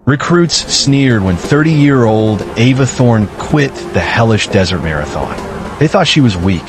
Recruits sneered when 30-year-old Ava Thorne quit the hellish desert marathon. They thought she was weak.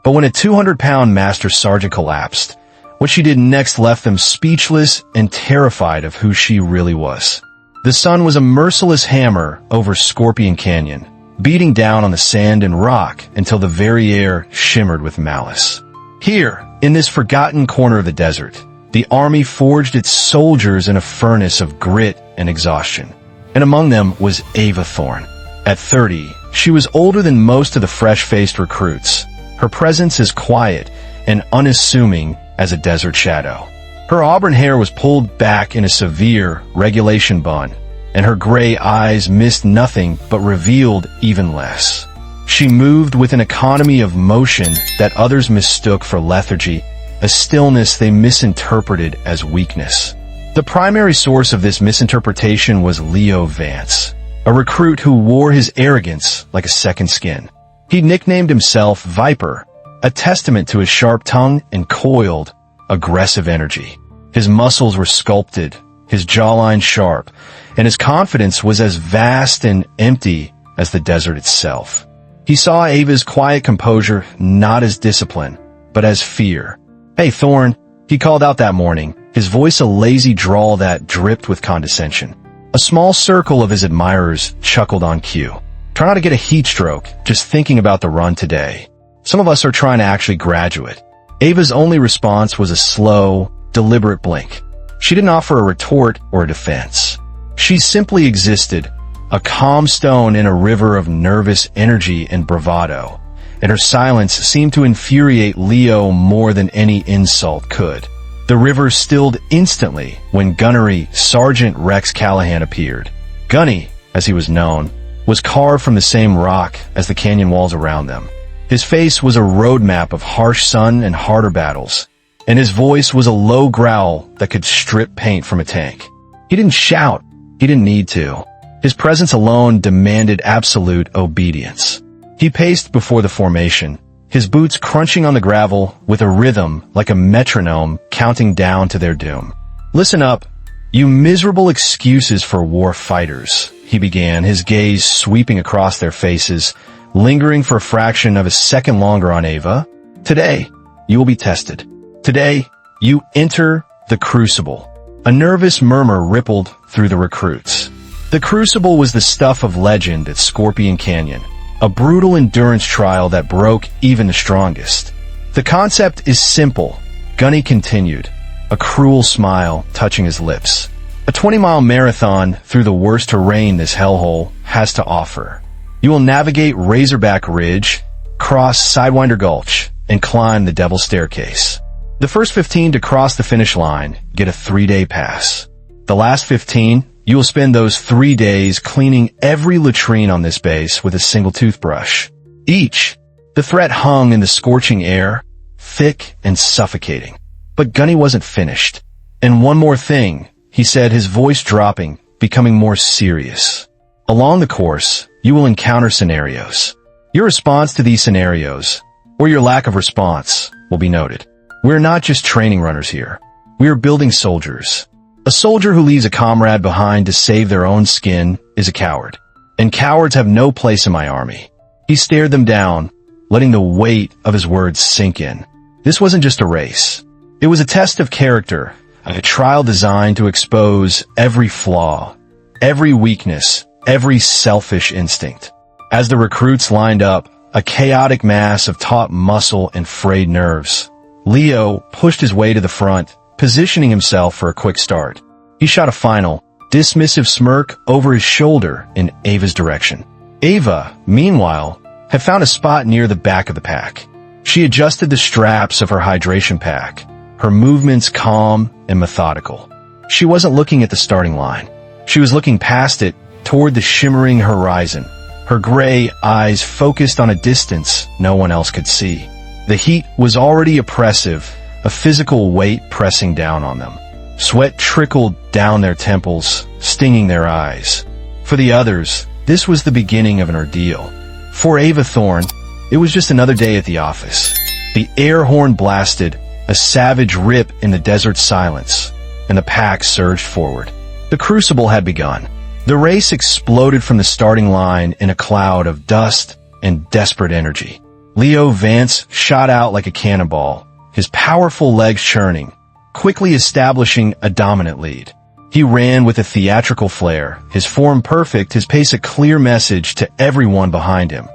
But when a 200-pound master sergeant collapsed, what she did next left them speechless and terrified of who she really was. The sun was a merciless hammer over Scorpion Canyon, beating down on the sand and rock until the very air shimmered with malice. Here, in this forgotten corner of the desert, the army forged its soldiers in a furnace of grit and exhaustion. And among them was Ava Thorne. At 30, she was older than most of the fresh-faced recruits. Her presence as quiet and unassuming as a desert shadow. Her auburn hair was pulled back in a severe regulation bun, and her gray eyes missed nothing but revealed even less. She moved with an economy of motion that others mistook for lethargy, a stillness they misinterpreted as weakness. The primary source of this misinterpretation was Leo Vance, a recruit who wore his arrogance like a second skin. He nicknamed himself Viper, a testament to his sharp tongue and coiled, aggressive energy. His muscles were sculpted, his jawline sharp, and his confidence was as vast and empty as the desert itself. He saw Ava's quiet composure not as discipline, but as fear. "Hey, Thorne," he called out that morning, his voice a lazy drawl that dripped with condescension. A small circle of his admirers chuckled on cue. "Try not to get a heat stroke just thinking about the run today. Some of us are trying to actually graduate." Ava's only response was a slow, deliberate blink. She didn't offer a retort or a defense. She simply existed, a calm stone in a river of nervous energy and bravado, and her silence seemed to infuriate Leo more than any insult could. The river stilled instantly when Gunnery Sergeant Rex Callahan appeared. Gunny, as he was known, was carved from the same rock as the canyon walls around them. His face was a roadmap of harsh sun and harder battles, and his voice was a low growl that could strip paint from a tank. He didn't shout. He didn't need to. His presence alone demanded absolute obedience. He paced before the formation, his boots crunching on the gravel with a rhythm like a metronome counting down to their doom. "Listen up, you miserable excuses for war fighters," he began, his gaze sweeping across their faces, lingering for a fraction of a second longer on Ava. "Today, you will be tested. Today, you enter the Crucible." A nervous murmur rippled through the recruits. The Crucible was the stuff of legend at Scorpion Canyon, a brutal endurance trial that broke even the strongest. "The concept is simple," Gunny continued, a cruel smile touching his lips. "A 20-mile marathon through the worst terrain this hellhole has to offer. You will navigate Razorback Ridge, cross Sidewinder Gulch, and climb the Devil's Staircase. The first 15 to cross the finish line get a 3-day pass. The last 15, you will spend those 3 days cleaning every latrine on this base with a single toothbrush. Each." The threat hung in the scorching air, thick and suffocating. But Gunny wasn't finished. "And one more thing," he said, his voice dropping, becoming more serious. "Along the course, you will encounter scenarios. Your response to these scenarios, or your lack of response, will be noted. We're not just training runners here. We are building soldiers. A soldier who leaves a comrade behind to save their own skin is a coward. And cowards have no place in my army." He stared them down, letting the weight of his words sink in. This wasn't just a race. It was a test of character, a trial designed to expose every flaw, every weakness, every selfish instinct. As the recruits lined up, a chaotic mass of taut muscle and frayed nerves, Leo pushed his way to the front, positioning himself for a quick start. He shot a final, dismissive smirk over his shoulder in Ava's direction. Ava, meanwhile, had found a spot near the back of the pack. She adjusted the straps of her hydration pack, her movements calm and methodical. She wasn't looking at the starting line. She was looking past it, toward the shimmering horizon, her gray eyes focused on a distance no one else could see. The heat was already oppressive, a physical weight pressing down on them. Sweat trickled down their temples, stinging their eyes. For the others, this was the beginning of an ordeal. For Ava Thorne, it was just another day at the office. The air horn blasted, a savage rip in the desert silence, and the pack surged forward. The crucible had begun. The race exploded from the starting line in a cloud of dust and desperate energy. Leo Vance shot out like a cannonball, his powerful legs churning, quickly establishing a dominant lead. He ran with a theatrical flair, his form perfect, his pace a clear message to everyone behind him.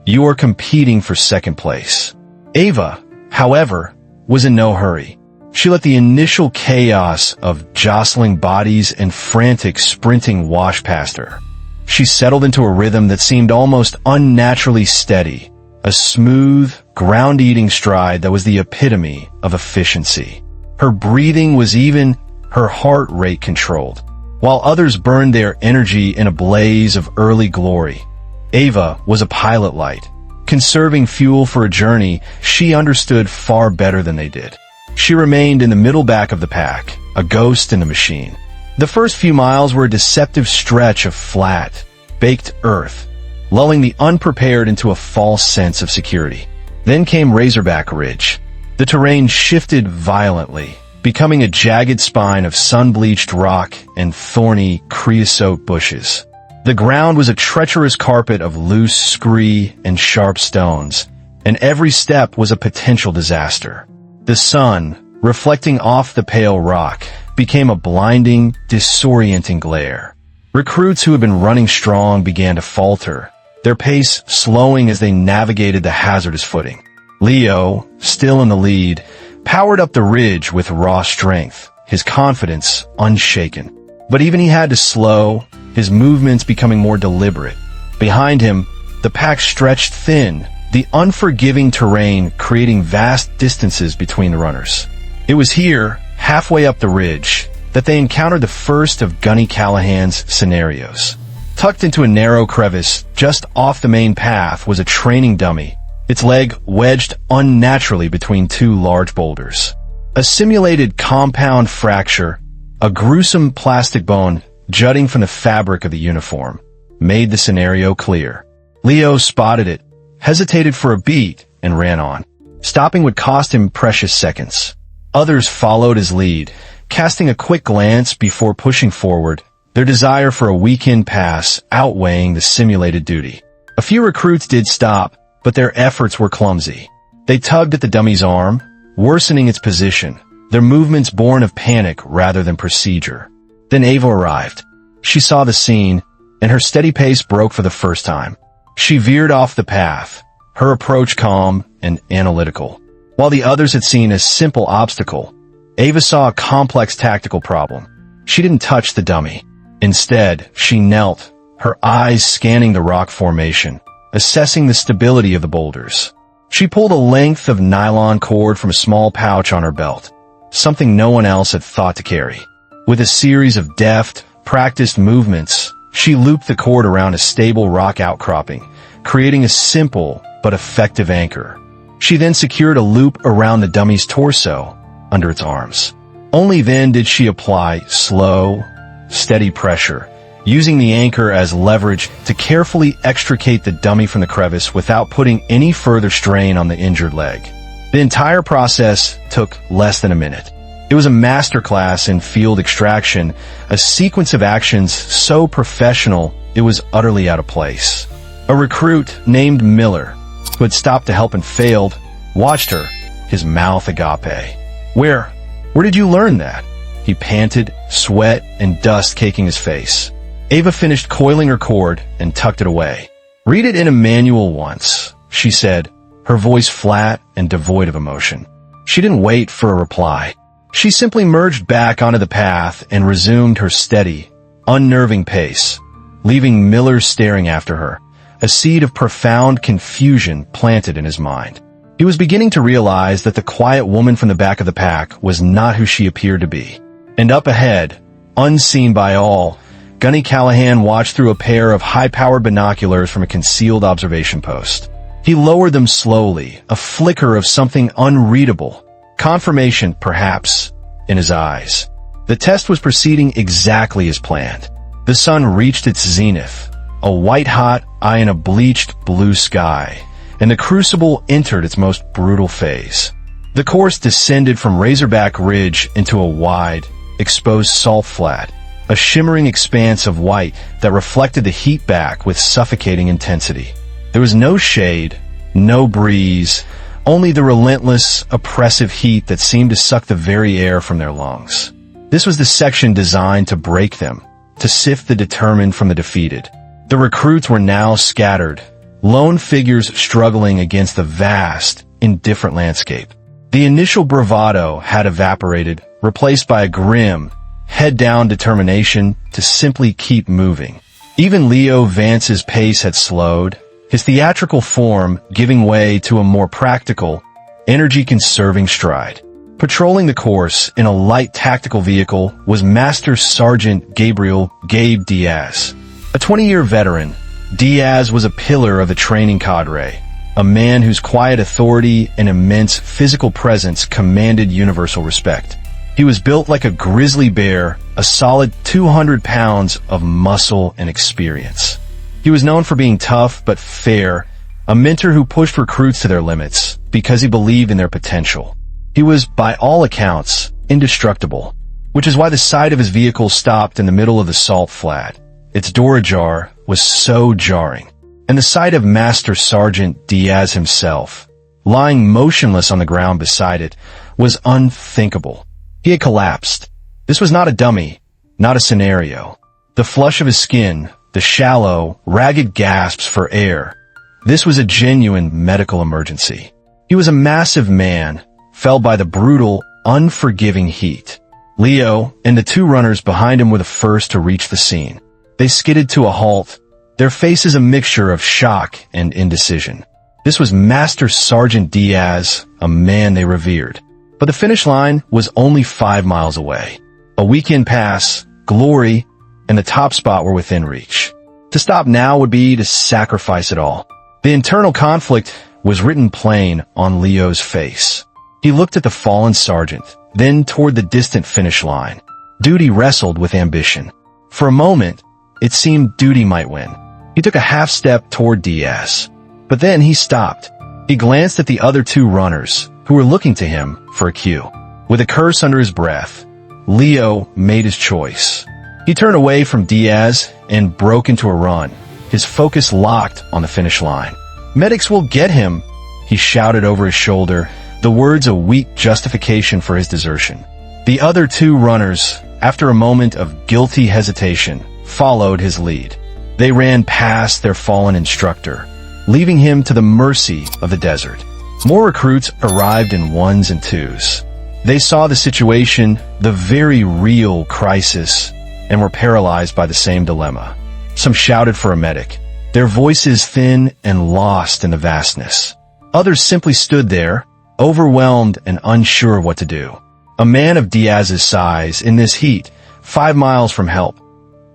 You are competing for second place. Ava, however, was in no hurry. She let the initial chaos of jostling bodies and frantic sprinting wash past her. She settled into a rhythm that seemed almost unnaturally steady, a smooth, ground-eating stride that was the epitome of efficiency. Her breathing was even, her heart rate controlled. While others burned their energy in a blaze of early glory, Ava was a pilot light. Conserving fuel for a journey she understood far better than they did. She remained in the middle back of the pack, a ghost in the machine. The first few miles were a deceptive stretch of flat, baked earth, lulling the unprepared into a false sense of security. Then came Razorback Ridge. The terrain shifted violently, becoming a jagged spine of sun-bleached rock and thorny creosote bushes. The ground was a treacherous carpet of loose scree and sharp stones, and every step was a potential disaster. The sun, reflecting off the pale rock, became a blinding, disorienting glare. Recruits who had been running strong began to falter, their pace slowing as they navigated the hazardous footing. Leo, still in the lead, powered up the ridge with raw strength, his confidence unshaken. But even he had to slow, his movements becoming more deliberate. Behind him, the pack stretched thin, the unforgiving terrain creating vast distances between the runners. It was here, halfway up the ridge, that they encountered the first of Gunny Callahan's scenarios. Tucked into a narrow crevice just off the main path was a training dummy, its leg wedged unnaturally between two large boulders. A simulated compound fracture, a gruesome plastic bone jutting from the fabric of the uniform, made the scenario clear. Leo spotted it, hesitated for a beat, and ran on. Stopping would cost him precious seconds. Others followed his lead, casting a quick glance before pushing forward, their desire for a weekend pass outweighing the simulated duty. A few recruits did stop, but their efforts were clumsy. They tugged at the dummy's arm, worsening its position, their movements born of panic rather than procedure. Then Ava arrived. She saw the scene, and her steady pace broke for the first time. She veered off the path, her approach calm and analytical. While the others had seen a simple obstacle, Ava saw a complex tactical problem. She didn't touch the dummy. Instead, she knelt, her eyes scanning the rock formation, assessing the stability of the boulders. She pulled a length of nylon cord from a small pouch on her belt, something no one else had thought to carry. With a series of deft, practiced movements, she looped the cord around a stable rock outcropping, creating a simple but effective anchor. She then secured a loop around the dummy's torso, under its arms. Only then did she apply slow, steady pressure, using the anchor as leverage to carefully extricate the dummy from the crevice without putting any further strain on the injured leg. The entire process took less than a minute. It was a masterclass in field extraction, a sequence of actions so professional it was utterly out of place. A recruit named Miller, who had stopped to help and failed, watched her, his mouth agape. Where did you learn that? He panted, sweat and dust caking his face. Ava finished coiling her cord and tucked it away. Read it in a manual once, she said, her voice flat and devoid of emotion. She didn't wait for a reply. She simply merged back onto the path and resumed her steady, unnerving pace, leaving Miller staring after her, a seed of profound confusion planted in his mind. He was beginning to realize that the quiet woman from the back of the pack was not who she appeared to be. And up ahead, unseen by all, Gunny Callahan watched through a pair of high-powered binoculars from a concealed observation post. He lowered them slowly, a flicker of something unreadable, confirmation, perhaps, in his eyes. The test was proceeding exactly as planned. The sun reached its zenith, a white-hot eye in a bleached blue sky, and the crucible entered its most brutal phase. The course descended from Razorback Ridge into a wide, exposed salt flat, a shimmering expanse of white that reflected the heat back with suffocating intensity. There was no shade, no breeze, only the relentless, oppressive heat that seemed to suck the very air from their lungs. This was the section designed to break them, to sift the determined from the defeated. The recruits were now scattered, lone figures struggling against the vast, indifferent landscape. The initial bravado had evaporated, replaced by a grim, head-down determination to simply keep moving. Even Leo Vance's pace had slowed, his theatrical form giving way to a more practical, energy-conserving stride. Patrolling the course in a light tactical vehicle was Master Sergeant Gabriel "Gabe" Diaz. A 20-year veteran, Diaz was a pillar of the training cadre, a man whose quiet authority and immense physical presence commanded universal respect. He was built like a grizzly bear, a solid 200 pounds of muscle and experience. He was known for being tough but fair, a mentor who pushed recruits to their limits because he believed in their potential. He was, by all accounts, indestructible, which is why the sight of his vehicle stopped in the middle of the salt flat. Its door ajar was so jarring, and the sight of Master Sergeant Diaz himself, lying motionless on the ground beside it, was unthinkable. He had collapsed. This was not a dummy, not a scenario. The flush of his skin, the shallow, ragged gasps for air. This was a genuine medical emergency. He was a massive man, felled by the brutal, unforgiving heat. Leo and the two runners behind him were the first to reach the scene. They skidded to a halt, their faces a mixture of shock and indecision. This was Master Sergeant Diaz, a man they revered. But the finish line was only 5 miles away. A weekend pass, glory, and the top spot were within reach. To stop now would be to sacrifice it all. The internal conflict was written plain on Leo's face. He looked at the fallen sergeant, then toward the distant finish line. Duty wrestled with ambition. For a moment, it seemed duty might win. He took a half step toward Diaz. But then he stopped. He glanced at the other two runners, who were looking to him for a cue. With a curse under his breath, Leo made his choice. He turned away from Diaz and broke into a run, his focus locked on the finish line. "Medics will get him," he shouted over his shoulder, the words a weak justification for his desertion. The other two runners, after a moment of guilty hesitation, followed his lead. They ran past their fallen instructor, leaving him to the mercy of the desert. More recruits arrived in ones and twos. They saw the situation, the very real crisis, and were paralyzed by the same dilemma. Some shouted for a medic, their voices thin and lost in the vastness. Others simply stood there, overwhelmed and unsure of what to do. A man of Diaz's size, in this heat, 5 miles from help.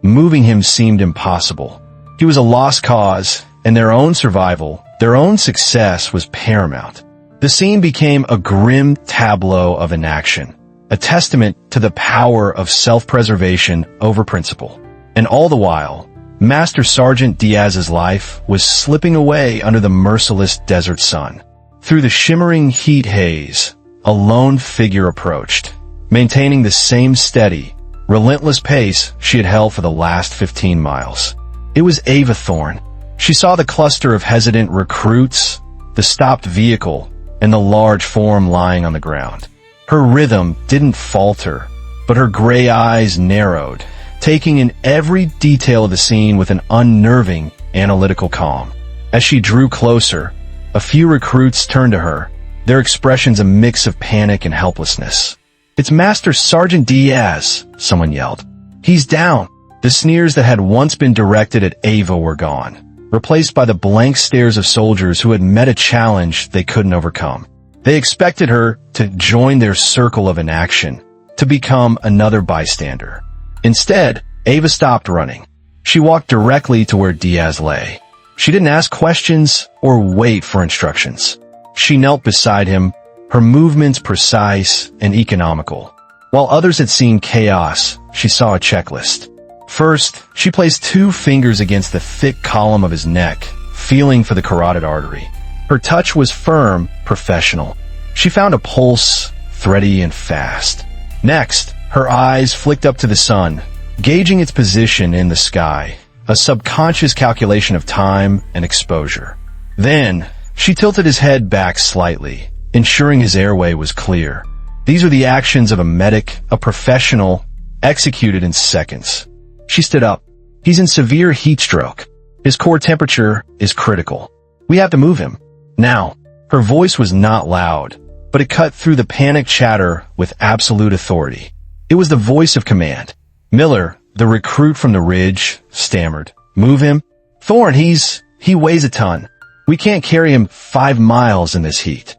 Moving him seemed impossible. He was a lost cause, and their own survival, their own success was paramount. The scene became a grim tableau of inaction, a testament to the power of self-preservation over principle. And all the while, Master Sergeant Diaz's life was slipping away under the merciless desert sun. Through the shimmering heat haze, a lone figure approached, maintaining the same steady, relentless pace she had held for the last 15 miles. It was Ava Thorne. She saw the cluster of hesitant recruits, the stopped vehicle, and the large form lying on the ground. Her rhythm didn't falter, but her gray eyes narrowed, taking in every detail of the scene with an unnerving, analytical calm. As she drew closer, a few recruits turned to her, their expressions a mix of panic and helplessness. "It's Master Sergeant Diaz," someone yelled. "He's down." The sneers that had once been directed at Ava were gone, replaced by the blank stares of soldiers who had met a challenge they couldn't overcome. They expected her to join their circle of inaction, to become another bystander. Instead, Ava stopped running. She walked directly to where Diaz lay. She didn't ask questions or wait for instructions. She knelt beside him, her movements precise and economical. While others had seen chaos, she saw a checklist. First, she placed 2 fingers against the thick column of his neck, feeling for the carotid artery. Her touch was firm, professional. She found a pulse, thready and fast. Next, her eyes flicked up to the sun, gauging its position in the sky, a subconscious calculation of time and exposure. Then, she tilted his head back slightly, ensuring his airway was clear. These are the actions of a medic, a professional, executed in seconds. She stood up. He's in severe heat stroke. His core temperature is critical. We have to move him. Now. Her voice was not loud, but it cut through the panicked chatter with absolute authority. It was the voice of command. Miller, the recruit from the ridge, stammered. Move him? Thorne, he weighs a ton. We can't carry him 5 miles in this heat.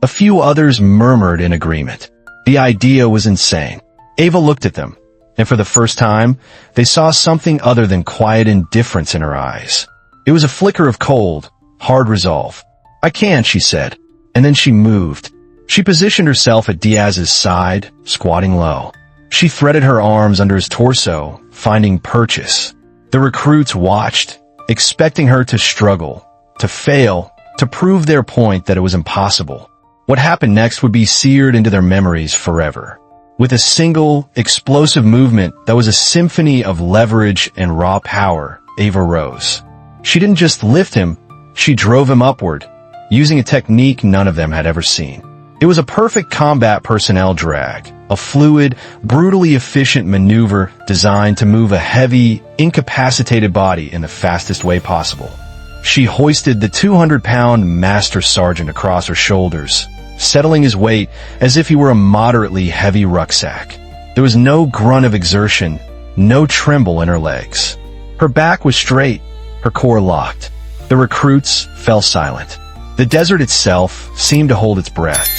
A few others murmured in agreement. The idea was insane. Ava looked at them, and for the first time, they saw something other than quiet indifference in her eyes. It was a flicker of cold, hard resolve. I can, she said, and then she moved. She positioned herself at Diaz's side, squatting low. She threaded her arms under his torso, finding purchase. The recruits watched, expecting her to struggle, to fail, to prove their point that it was impossible. What happened next would be seared into their memories forever. With a single, explosive movement that was a symphony of leverage and raw power, Ava rose. She didn't just lift him, she drove him upward, using a technique none of them had ever seen. It was a perfect combat personnel drag, a fluid, brutally efficient maneuver designed to move a heavy, incapacitated body in the fastest way possible. She hoisted the 200-pound master sergeant across her shoulders, settling his weight as if he were a moderately heavy rucksack. There was no grunt of exertion, no tremble in her legs. Her back was straight, her core locked. The recruits fell silent. The desert itself seemed to hold its breath.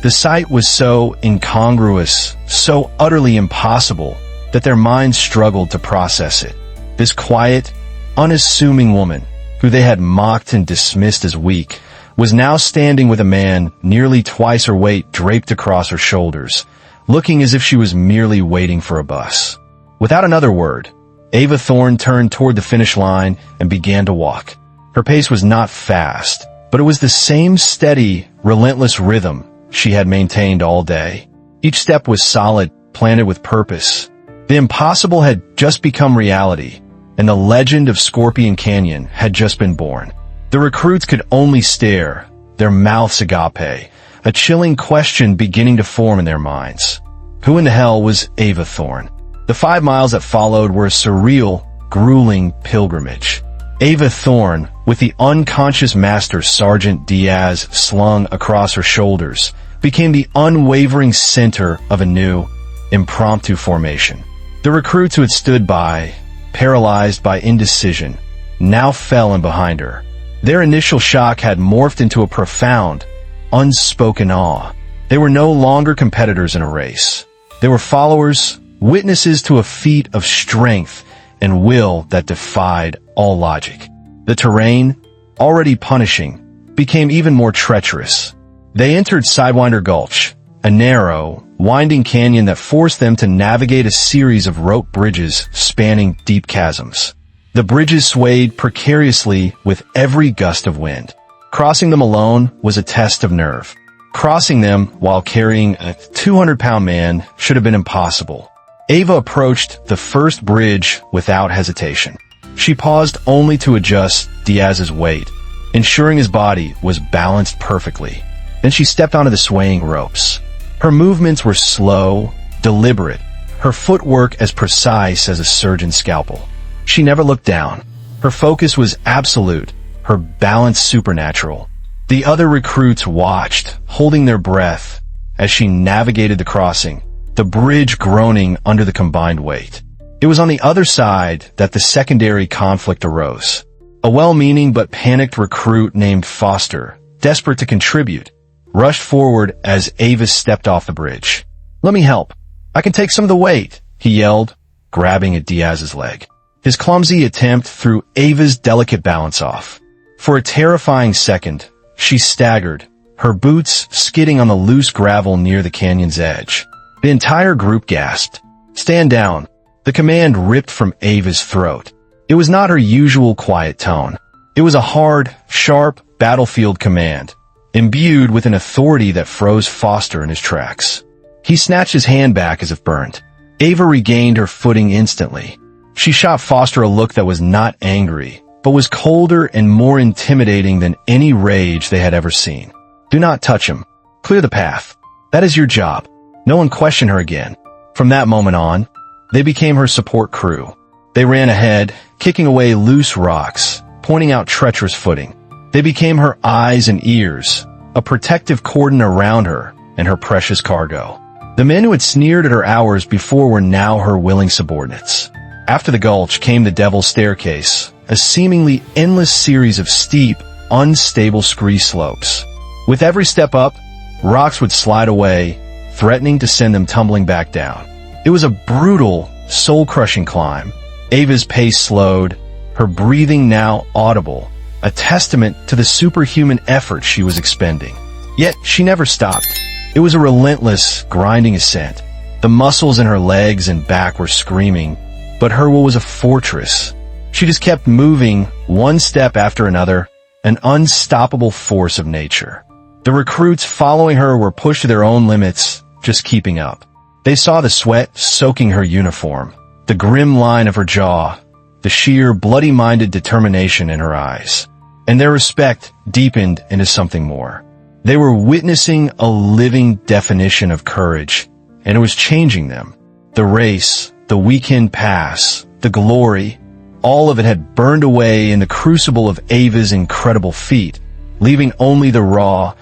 The sight was so incongruous, so utterly impossible, that their minds struggled to process it. This quiet, unassuming woman, who they had mocked and dismissed as weak, was now standing with a man nearly twice her weight draped across her shoulders, looking as if she was merely waiting for a bus. Without another word, Ava Thorne turned toward the finish line and began to walk. Her pace was not fast, but it was the same steady, relentless rhythm she had maintained all day. Each step was solid, planted with purpose. The impossible had just become reality, and the legend of Scorpion Canyon had just been born. The recruits could only stare, their mouths agape, a chilling question beginning to form in their minds. Who in the hell was Ava Thorne? The 5 miles that followed were a surreal, grueling pilgrimage. Ava Thorne, with the unconscious Master Sergeant Diaz slung across her shoulders, became the unwavering center of a new, impromptu formation. The recruits who had stood by, paralyzed by indecision, now fell in behind her. Their initial shock had morphed into a profound, unspoken awe. They were no longer competitors in a race. They were followers, witnesses to a feat of strength and will that defied all logic. The terrain, already punishing, became even more treacherous. They entered Sidewinder Gulch, a narrow, winding canyon that forced them to navigate a series of rope bridges spanning deep chasms. The bridges swayed precariously with every gust of wind. Crossing them alone was a test of nerve. Crossing them while carrying a 200-pound man should have been impossible. Ava approached the first bridge without hesitation. She paused only to adjust Diaz's weight, ensuring his body was balanced perfectly. Then she stepped onto the swaying ropes. Her movements were slow, deliberate, her footwork as precise as a surgeon's scalpel. She never looked down. Her focus was absolute, her balance supernatural. The other recruits watched, holding their breath, as she navigated the crossing, the bridge groaning under the combined weight. It was on the other side that the secondary conflict arose. A well-meaning but panicked recruit named Foster, desperate to contribute, rushed forward as Ava stepped off the bridge. "Let me help. I can take some of the weight," he yelled, grabbing at Diaz's leg. His clumsy attempt threw Ava's delicate balance off. For a terrifying second, she staggered, her boots skidding on the loose gravel near the canyon's edge. The entire group gasped. "Stand down." The command ripped from Ava's throat. It was not her usual quiet tone. It was a hard, sharp battlefield command, imbued with an authority that froze Foster in his tracks. He snatched his hand back as if burned. Ava regained her footing instantly. She shot Foster a look that was not angry, but was colder and more intimidating than any rage they had ever seen. Do not touch him. Clear the path. That is your job. No one questioned her again. From that moment on, they became her support crew. They ran ahead, kicking away loose rocks, pointing out treacherous footing. They became her eyes and ears, a protective cordon around her and her precious cargo. The men who had sneered at her hours before were now her willing subordinates. After the gulch came the Devil's Staircase, a seemingly endless series of steep, unstable scree slopes. With every step up, rocks would slide away, threatening to send them tumbling back down. It was a brutal, soul-crushing climb. Ava's pace slowed, her breathing now audible, a testament to the superhuman effort she was expending. Yet she never stopped. It was a relentless, grinding ascent. The muscles in her legs and back were screaming, but her will was a fortress. She just kept moving, one step after another, an unstoppable force of nature. The recruits following her were pushed to their own limits, just keeping up. They saw the sweat soaking her uniform, the grim line of her jaw, the sheer, bloody-minded determination in her eyes. And their respect deepened into something more. They were witnessing a living definition of courage, and it was changing them. The race, the weekend pass, the glory, all of it had burned away in the crucible of Ava's incredible feat, leaving only the raw,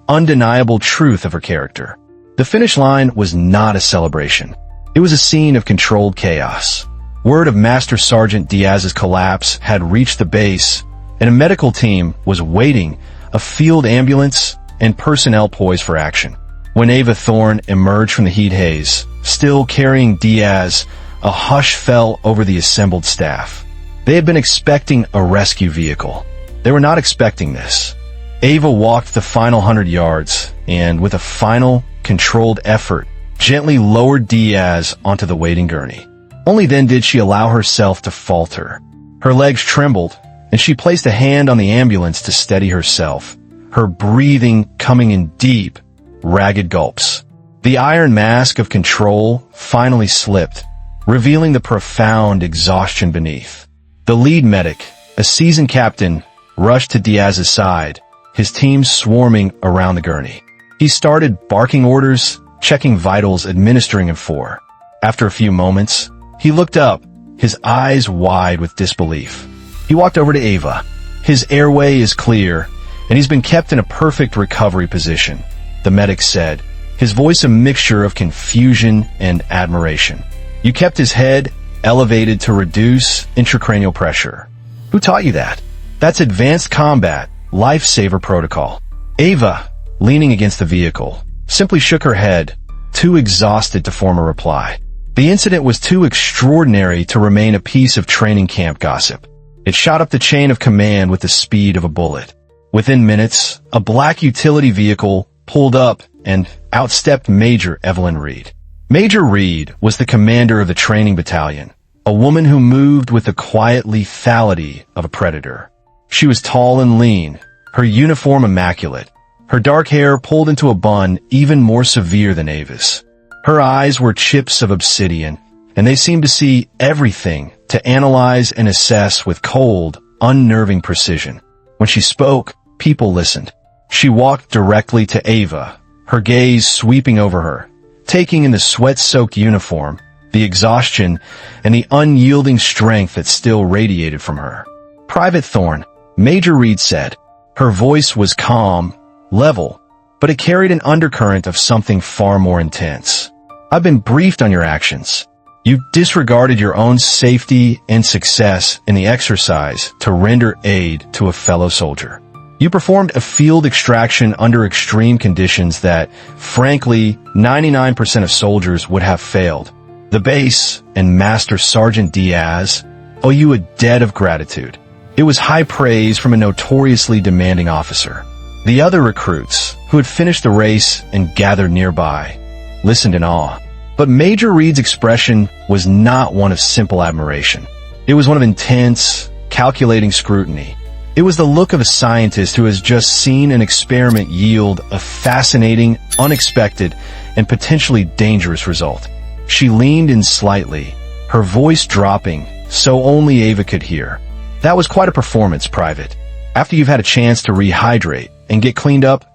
undeniable truth of her character. The finish line was not a celebration. It was a scene of controlled chaos. Word of Master Sergeant Diaz's collapse had reached the base, and a medical team was waiting, a field ambulance, and personnel poised for action. When Ava Thorne emerged from the heat haze, still carrying Diaz, a hush fell over the assembled staff. They had been expecting a rescue vehicle. They were not expecting this. Ava walked the final 100 yards, and with a final, controlled effort, gently lowered Diaz onto the waiting gurney. Only then did she allow herself to falter. Her legs trembled, and she placed a hand on the ambulance to steady herself, her breathing coming in deep, ragged gulps. The iron mask of control finally slipped, revealing the profound exhaustion beneath. The lead medic, a seasoned captain, rushed to Diaz's side, his team swarming around the gurney. He started barking orders, checking vitals, administering M4. After a few moments, he looked up, his eyes wide with disbelief. He walked over to Ava. His airway is clear, and he's been kept in a perfect recovery position, the medic said, his voice a mixture of confusion and admiration. You kept his head elevated to reduce intracranial pressure. Who taught you that? That's advanced combat, lifesaver protocol. Ava, leaning against the vehicle, simply shook her head, too exhausted to form a reply. The incident was too extraordinary to remain a piece of training camp gossip. It shot up the chain of command with the speed of a bullet. Within minutes, a black utility vehicle pulled up and outstepped Major Evelyn Reed. Major Reed was the commander of the training battalion, a woman who moved with the quiet lethality of a predator. She was tall and lean, her uniform immaculate, her dark hair pulled into a bun even more severe than Ava's. Her eyes were chips of obsidian, and they seemed to see everything, to analyze and assess with cold, unnerving precision. When she spoke, people listened. She walked directly to Ava, her gaze sweeping over her, taking in the sweat-soaked uniform, the exhaustion, and the unyielding strength that still radiated from her. Private Thorne, Major Reed said. Her voice was calm, level, but it carried an undercurrent of something far more intense. I've been briefed on your actions. You disregarded your own safety and success in the exercise to render aid to a fellow soldier. You performed a field extraction under extreme conditions that, frankly, 99% of soldiers would have failed. The base and Master Sergeant Diaz owe you a debt of gratitude. It was high praise from a notoriously demanding officer. The other recruits, who had finished the race and gathered nearby, listened in awe. But Major Reed's expression was not one of simple admiration. It was one of intense, calculating scrutiny. It was the look of a scientist who has just seen an experiment yield a fascinating, unexpected, and potentially dangerous result. She leaned in slightly, her voice dropping so only Ava could hear. "That was quite a performance, Private. After you've had a chance to rehydrate and get cleaned up,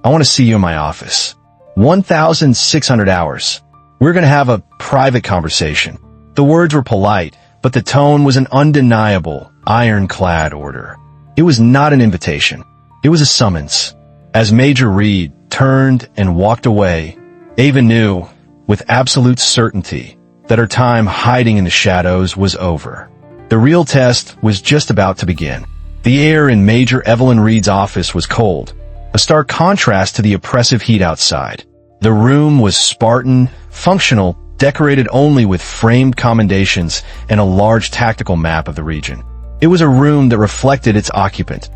I want to see you in my office. 1,600 hours. We're going to have a private conversation." The words were polite, but the tone was an undeniable, ironclad order. It was not an invitation. It was a summons. As Major Reed turned and walked away, Ava knew, with absolute certainty, that her time hiding in the shadows was over. The real test was just about to begin. The air in Major Evelyn Reed's office was cold, a stark contrast to the oppressive heat outside. The room was Spartan, functional, decorated only with framed commendations and a large tactical map of the region. It was a room that reflected its occupant,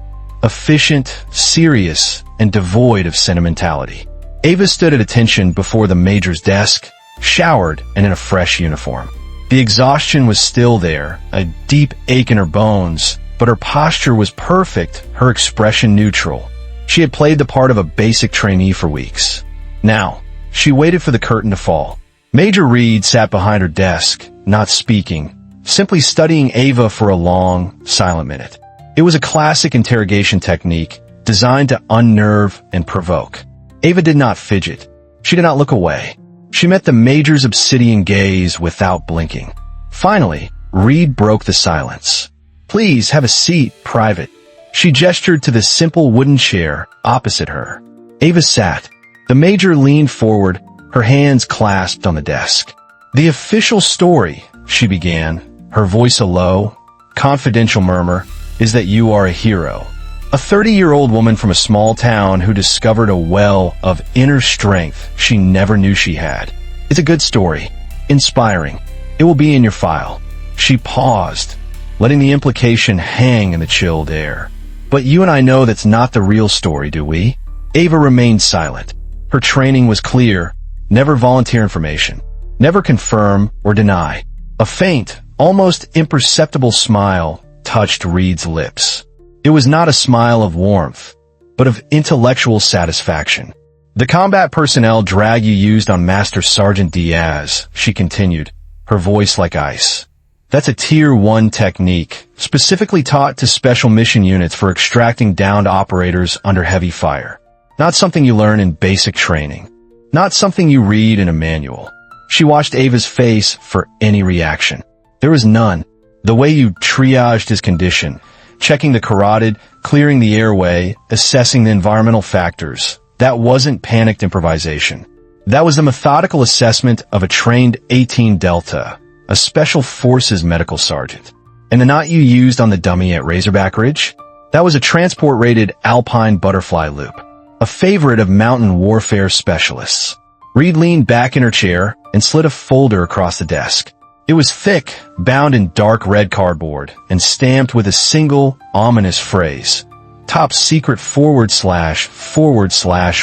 efficient, serious, and devoid of sentimentality. Ava stood at attention before the Major's desk, showered and in a fresh uniform. The exhaustion was still there, a deep ache in her bones, but her posture was perfect, her expression neutral. She had played the part of a basic trainee for weeks. Now, she waited for the curtain to fall. Major Reed sat behind her desk, not speaking, simply studying Ava for a long, silent minute. It was a classic interrogation technique designed to unnerve and provoke. Ava did not fidget. She did not look away. She met the Major's obsidian gaze without blinking. Finally, Reed broke the silence. "Please have a seat, Private." She gestured to the simple wooden chair opposite her. Ava sat. The Major leaned forward, her hands clasped on the desk. "The official story," she began, her voice a low, confidential murmur, "is that you are a hero. A 30-year-old woman from a small town who discovered a well of inner strength she never knew she had. It's a good story. Inspiring. It will be in your file." She paused, letting the implication hang in the chilled air. "But you and I know that's not the real story, do we?" Ava remained silent. Her training was clear. Never volunteer information. Never confirm or deny. A faint, almost imperceptible smile touched Reed's lips. It was not a smile of warmth, but of intellectual satisfaction. "The combat personnel drag you used on Master Sergeant Diaz," she continued, her voice like ice. "That's a Tier 1 technique, specifically taught to special mission units for extracting downed operators under heavy fire. Not something you learn in basic training. Not something you read in a manual." She watched Ava's face for any reaction. There was none. The way you triaged his condition, checking the carotid, clearing the airway, assessing the environmental factors, that wasn't panicked improvisation. That was the methodical assessment of a trained 18 Delta, a Special Forces medical sergeant. And the knot you used on the dummy at Razorback Ridge? That was a transport-rated Alpine butterfly loop, a favorite of mountain warfare specialists. Reed leaned back in her chair and slid a folder across the desk. It was thick, bound in dark red cardboard, and stamped with a single, ominous phrase. "Top secret /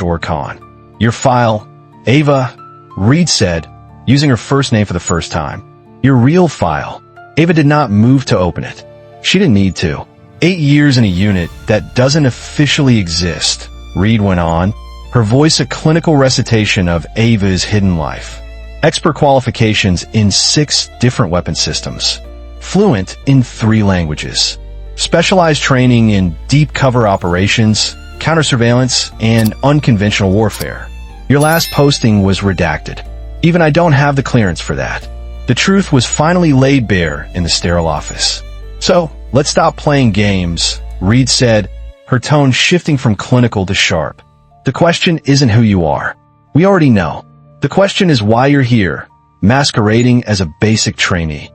Orcon." "Your file, Ava," Reed said, using her first name for the first time. "Your real file." Ava did not move to open it. She didn't need to. 8 years in a unit that doesn't officially exist, Reed went on, her voice a clinical recitation of Ava's hidden life. Expert qualifications in 6 different weapon systems. Fluent in 3 languages. Specialized training in deep cover operations, counter-surveillance, and unconventional warfare. Your last posting was redacted. Even I don't have the clearance for that. The truth was finally laid bare in the sterile office. "So, let's stop playing games," Reed said, her tone shifting from clinical to sharp. "The question isn't who you are. We already know. The question is why you're here, masquerading as a basic trainee."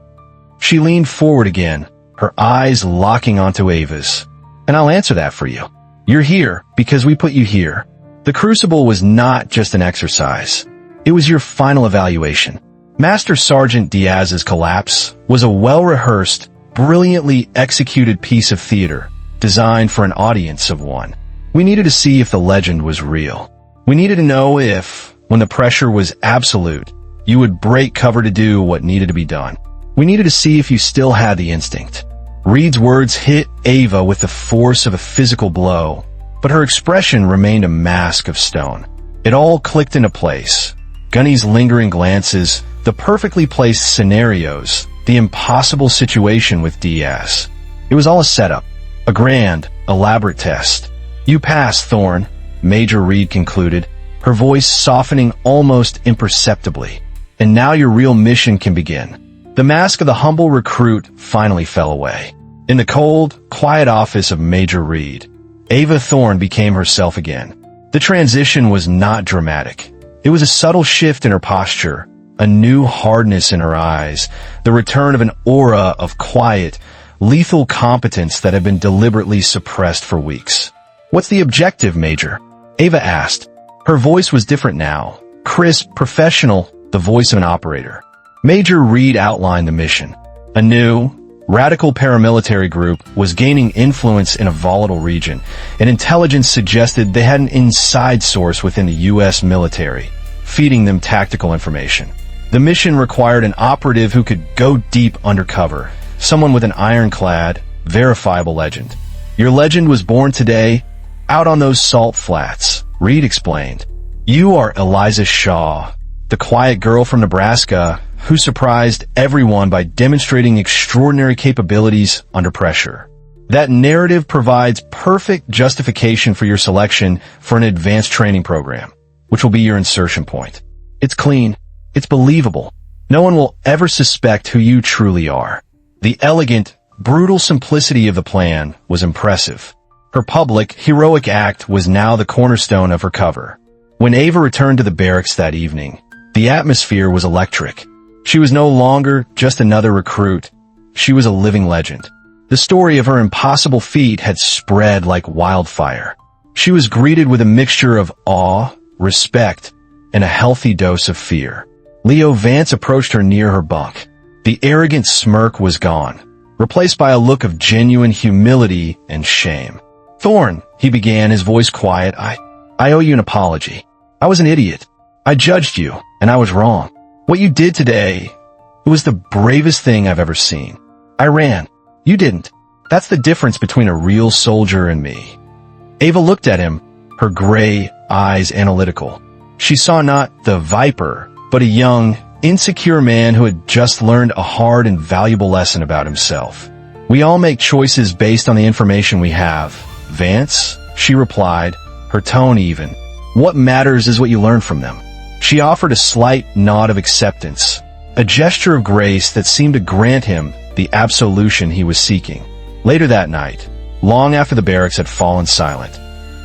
She leaned forward again, her eyes locking onto Ava's. "And I'll answer that for you. You're here because we put you here. The Crucible was not just an exercise. It was your final evaluation. Master Sergeant Diaz's collapse was a well-rehearsed, brilliantly executed piece of theater designed for an audience of one. We needed to see if the legend was real. We needed to know if, when the pressure was absolute, you would break cover to do what needed to be done. We needed to see if you still had the instinct." Reed's words hit Ava with the force of a physical blow, but her expression remained a mask of stone. It all clicked into place. Gunny's lingering glances, the perfectly placed scenarios, the impossible situation with Diaz. It was all a setup, a grand, elaborate test. "You passed, Thorne," Major Reed concluded, her voice softening almost imperceptibly. "And now your real mission can begin." The mask of the humble recruit finally fell away. In the cold, quiet office of Major Reed, Ava Thorne became herself again. The transition was not dramatic. It was a subtle shift in her posture, a new hardness in her eyes, the return of an aura of quiet, lethal competence that had been deliberately suppressed for weeks. "What's the objective, Major?" Ava asked. Her voice was different now, crisp, professional, the voice of an operator. Major Reed outlined the mission. A new, radical paramilitary group was gaining influence in a volatile region, and intelligence suggested they had an inside source within the U.S. military, feeding them tactical information. The mission required an operative who could go deep undercover, someone with an ironclad, verifiable legend. "Your legend was born today, out on those salt flats," Reed explained. "You are Eliza Shaw, the quiet girl from Nebraska who surprised everyone by demonstrating extraordinary capabilities under pressure. That narrative provides perfect justification for your selection for an advanced training program, which will be your insertion point. It's clean. It's believable. No one will ever suspect who you truly are." The elegant, brutal simplicity of the plan was impressive. Her public, heroic act was now the cornerstone of her cover. When Ava returned to the barracks that evening, the atmosphere was electric. She was no longer just another recruit. She was a living legend. The story of her impossible feat had spread like wildfire. She was greeted with a mixture of awe, respect, and a healthy dose of fear. Leo Vance approached her near her bunk. The arrogant smirk was gone, replaced by a look of genuine humility and shame. "Thorne," he began, his voice quiet, I owe you an apology. I was an idiot. I judged you, and I was wrong. What you did today, it was the bravest thing I've ever seen. I ran. You didn't. That's the difference between a real soldier and me." Ava looked at him, her gray eyes analytical. She saw not the viper, but a young, insecure man who had just learned a hard and valuable lesson about himself. "We all make choices based on the information we have, Vance," she replied, her tone even. "What matters is what you learn from them." She offered a slight nod of acceptance, a gesture of grace that seemed to grant him the absolution he was seeking. Later that night, long after the barracks had fallen silent,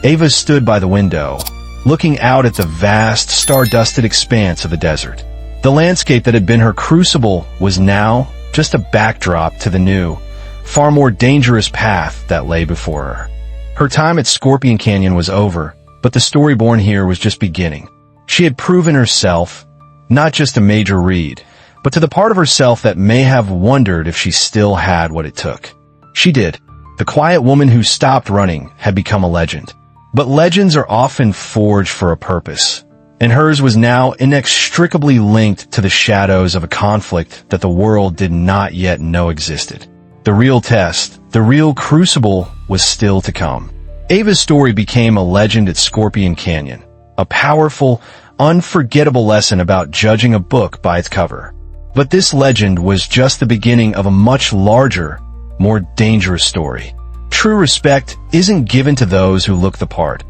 Ava stood by the window, looking out at the vast, star-dusted expanse of the desert. The landscape that had been her crucible was now just a backdrop to the new, far more dangerous path that lay before her. Her time at Scorpion Canyon was over, but the story born here was just beginning. She had proven herself, not just to Major Reed, but to the part of herself that may have wondered if she still had what it took. She did. The quiet woman who stopped running had become a legend. But legends are often forged for a purpose, and hers was now inextricably linked to the shadows of a conflict that the world did not yet know existed. The real test, the real crucible, was still to come. Ava's story became a legend at Scorpion Canyon, a powerful, unforgettable lesson about judging a book by its cover. But this legend was just the beginning of a much larger, more dangerous story. True respect isn't given to those who look the part.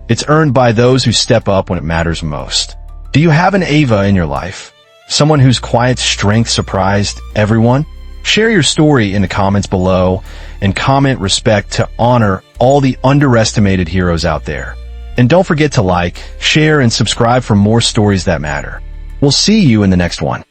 It's earned by those who step up when it matters most. Do you have an Ava in your life? Someone whose quiet strength surprised everyone? Share your story in the comments below and comment respect to honor all the underestimated heroes out there. And don't forget to like, share, and subscribe for more stories that matter. We'll see you in the next one.